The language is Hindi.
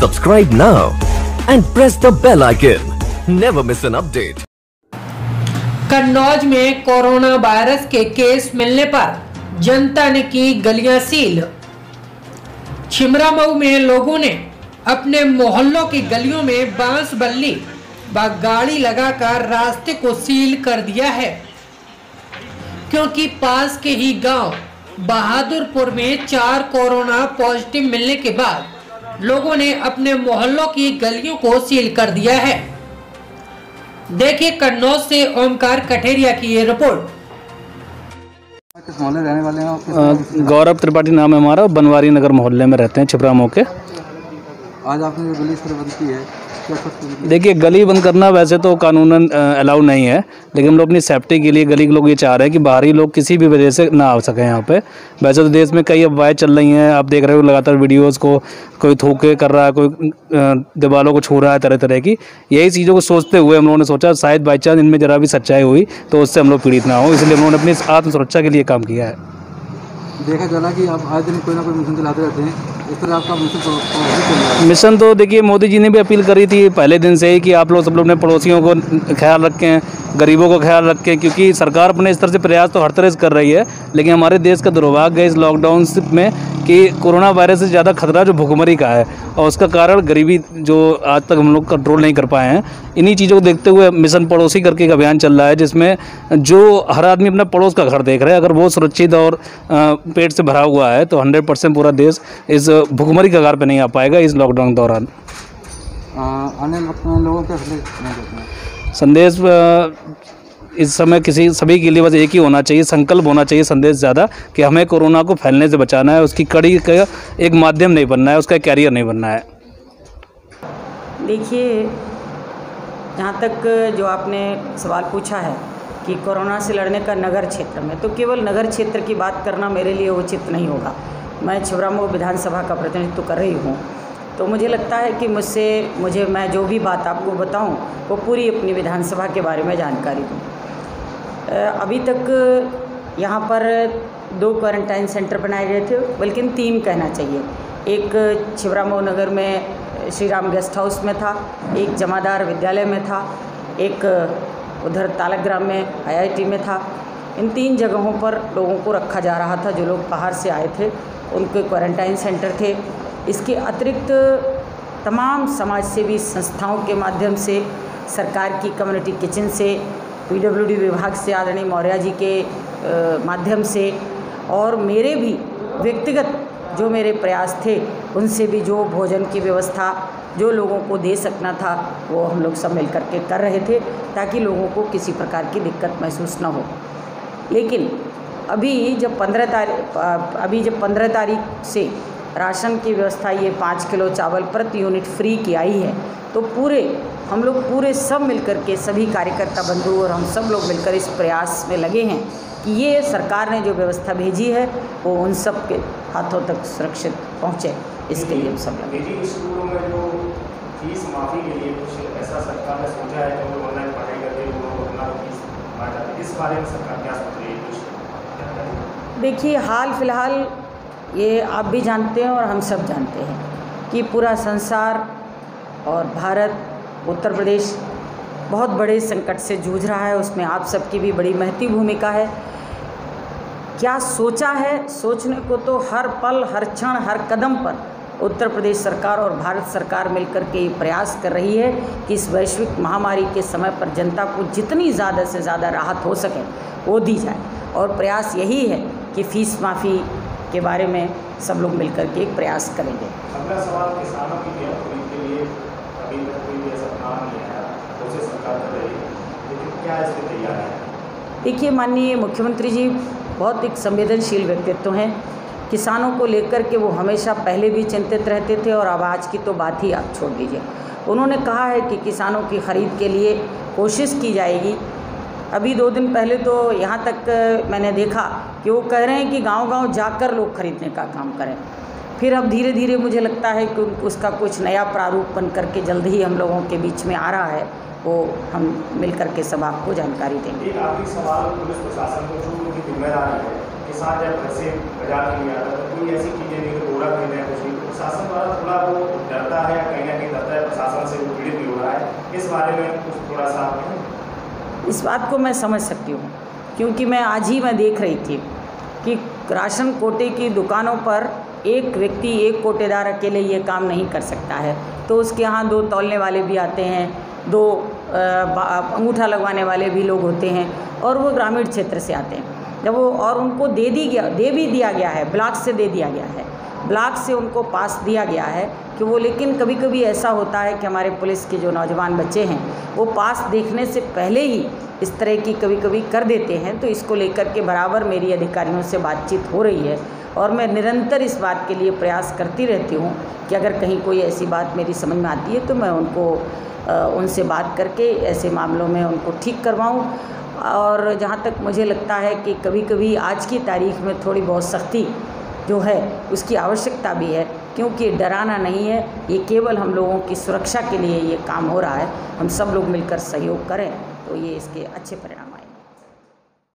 Subscribe now and press the bell icon. Never miss an update. Kannauj में कोरोना वायरस के केस मिलने पर जनता ने की गलियां सील। छिबरामऊ में लोगों ने अपने मोहल्लों की गलियों में बांस बल्ली व गाड़ी लगाकर रास्ते को सील कर दिया है, क्योंकि पास के ही गांव बहादुरपुर में 4 कोरोना पॉजिटिव मिलने के बाद लोगों ने अपने मोहल्लों की गलियों को सील कर दिया है। देखिए कन्नौज से ओमकार कठेरिया की ये रिपोर्ट। किस मोहल्ले रहने वाले हैं आप? गौरव त्रिपाठी नाम है हमारा, बनवारी नगर मोहल्ले में रहते हैं, छिबरामऊ के। आज आपने जो गली इस तरह बंद की है, क्या कुछ? देखिए, गली बंद करना वैसे तो कानूनन अलाउ नहीं है, लेकिन हम लोग अपनी सेफ्टी के लिए गली के लोग ये चाह रहे हैं कि बाहरी लोग किसी भी वजह से ना आ सकें यहाँ पे। वैसे तो देश में कई अफवाहें चल रही हैं, आप देख रहे हो लगातार वीडियोस को, कोई थूके कर रहा है, कोई दीवारों को छू रहा है, तरह तरह की। यही चीज़ों को सोचते हुए हम लोगों ने सोचा शायद बाई चांस इनमें जरा भी सच्चाई हुई तो उससे हम लोग पीड़ित ना हो, इसलिए हम लोगों ने अपनी आत्म सुरक्षा के लिए काम किया है। देखा चला कि आप आए दिन कोई ना कोई मिशन चलाते रहते हैं, इस तरह आपका मिशन चल रहा है। मिशन तो देखिए मोदी जी ने भी अपील करी थी पहले दिन से ही कि आप लोग सब लोग अपने पड़ोसियों को ख्याल रखें, गरीबों को ख्याल रखें, क्योंकि सरकार अपने स्तर से प्रयास तो हर तरह से कर रही है, लेकिन हमारे देश का दुर्भाग्य है इस लॉकडाउन में कि कोरोना वायरस से ज़्यादा खतरा जो भुखमरी का है, और उसका कारण गरीबी जो आज तक हम लोग कंट्रोल नहीं कर पाए हैं। इन्हीं चीज़ों को देखते हुए मिशन पड़ोसी करके एक अभियान चल रहा है, जिसमें जो हर आदमी अपना पड़ोस का घर देख रहा है। अगर वो सुरक्षित और पेट से भरा हुआ है तो 100% पूरा देश इस भुखमरी कगार पे नहीं आ पाएगा इस लॉकडाउन के दौरान। आने लोगों का संदेश इस समय सभी के लिए बस एक ही होना चाहिए, संकल्प होना चाहिए संदेश ज़्यादा, कि हमें कोरोना को फैलने से बचाना है, उसकी कड़ी का एक माध्यम नहीं बनना है, उसका कैरियर नहीं बनना है। देखिए, जहाँ तक जो आपने सवाल पूछा है कि कोरोना से लड़ने का नगर क्षेत्र में, तो केवल नगर क्षेत्र की बात करना मेरे लिए उचित नहीं होगा। मैं छिबरामऊ विधानसभा का प्रतिनिधित्व कर रही हूँ, तो मुझे लगता है कि मैं जो भी बात आपको बताऊँ वो पूरी अपनी विधानसभा के बारे में जानकारी दूँ। अभी तक यहाँ पर 2 क्वारंटाइन सेंटर बनाए गए थे, बल्कि 3 कहना चाहिए। एक छिबरामऊ नगर में श्री राम गेस्ट हाउस में था, एक जमादार विद्यालय में था, एक उधर तालग्राम में IIT में था। इन 3 जगहों पर लोगों को रखा जा रहा था, जो लोग बाहर से आए थे उनके क्वारंटाइन सेंटर थे। इसके अतिरिक्त तमाम समाजसेवी संस्थाओं के माध्यम से, सरकार की कम्युनिटी किचन से, PWD विभाग से आदरणीय मौर्य जी के माध्यम से, और मेरे भी व्यक्तिगत जो मेरे प्रयास थे उनसे भी जो भोजन की व्यवस्था जो लोगों को दे सकना था वो हम लोग सब मिल करके कर रहे थे, ताकि लोगों को किसी प्रकार की दिक्कत महसूस न हो। लेकिन अभी जब 15 तारीख से राशन की व्यवस्था, ये 5 किलो चावल प्रति यूनिट फ्री की आई है, तो हम लोग पूरे सब मिलकर के, सभी कार्यकर्ता बंधु और हम सब लोग मिलकर इस प्रयास में लगे हैं कि ये सरकार ने जो व्यवस्था भेजी है वो उन सब के हाथों तक सुरक्षित पहुँचे। इसके लिए हम सब लगे। स्कूलों में जो फीस माफ़ी के लिए कुछ ऐसा सरकार ने सोचा है कि ऑनलाइन पढ़ाई करके वो अपना फीस माफ जाती है, इस बारे में सरकार क्या सोच रही है? देखिए, हाल फिलहाल ये आप भी जानते हैं और हम सब जानते हैं कि पूरा संसार और भारत, उत्तर प्रदेश बहुत बड़े संकट से जूझ रहा है। उसमें आप सबकी भी बड़ी महती भूमिका है। क्या सोचा है? सोचने को तो हर पल, हर क्षण, हर कदम पर उत्तर प्रदेश सरकार और भारत सरकार मिलकर के प्रयास कर रही है कि इस वैश्विक महामारी के समय पर जनता को जितनी ज़्यादा से ज़्यादा राहत हो सके वो दी जाए, और प्रयास यही है कि फीस माफ़ी के बारे में सब लोग मिलकर के एक प्रयास करेंगे। अगला सवाल, किसानों की खरीद के लिए अभी तक कोई भी ऐसा प्लान नहीं आया, कोशिश सरकार कर रही है, लेकिन क्या इसकी तैयारी है? देखिए, माननीय मुख्यमंत्री जी बहुत एक संवेदनशील व्यक्तित्व हैं। किसानों को लेकर के वो हमेशा पहले भी चिंतित रहते थे, और अब आज की तो बात ही आप छोड़ दीजिए। उन्होंने कहा है कि किसानों की खरीद के लिए कोशिश की जाएगी। अभी 2 दिन पहले तो यहाँ तक मैंने देखा कि वो कह रहे हैं कि गांव-गांव जाकर लोग खरीदने का काम करें। फिर अब धीरे धीरे मुझे लगता है कि उसका कुछ नया प्रारूप बन करके जल्द ही हम लोगों के बीच में आ रहा है, वो हम मिलकर के सब आपको जानकारी देंगे। एक आखिरी सवाल, पुलिस प्रशासन को जो उनकी जिम्मेदारी है, किसान जब घर से बाजार के लिए आता है तो कोई ऐसी चीज़ें नहीं, घोड़ा खरीदना है, कुछ नहीं, प्रशासन द्वारा थोड़ा वो डरता है, कहीं ना कहीं डरता है प्रशासन से, वो पीड़ित भी हो रहा है, इस बारे में कुछ थोड़ा सा इस बात को मैं समझ सकती हूँ, क्योंकि मैं देख रही थी कि राशन कोटे की दुकानों पर एक व्यक्ति, एक कोटेदार अकेले ये काम नहीं कर सकता है, तो उसके यहाँ 2 तौलने वाले भी आते हैं, 2 अंगूठा लगवाने वाले भी लोग होते हैं, और वो ग्रामीण क्षेत्र से आते हैं। जब वो और उनको दे भी दिया गया है, ब्लॉक से दे दिया गया है, ब्लॉक से उनको पास दिया गया है कि वो, लेकिन कभी कभी ऐसा होता है कि हमारे पुलिस के जो नौजवान बच्चे हैं वो पास देखने से पहले ही इस तरह की कभी कभी कर देते हैं। तो इसको लेकर के बराबर मेरी अधिकारियों से बातचीत हो रही है, और मैं निरंतर इस बात के लिए प्रयास करती रहती हूँ कि अगर कहीं कोई ऐसी बात मेरी समझ में आती है तो मैं उनसे बात करके ऐसे मामलों में उनको ठीक करवाऊँ। और जहाँ तक मुझे लगता है कि कभी कभी आज की तारीख में थोड़ी बहुत सख्ती जो है उसकी आवश्यकता भी है, क्योंकि डराना नहीं है, ये केवल हम लोगों की सुरक्षा के लिए ये काम हो रहा है। हम सब लोग मिलकर सहयोग करें तो ये इसके अच्छे परिणाम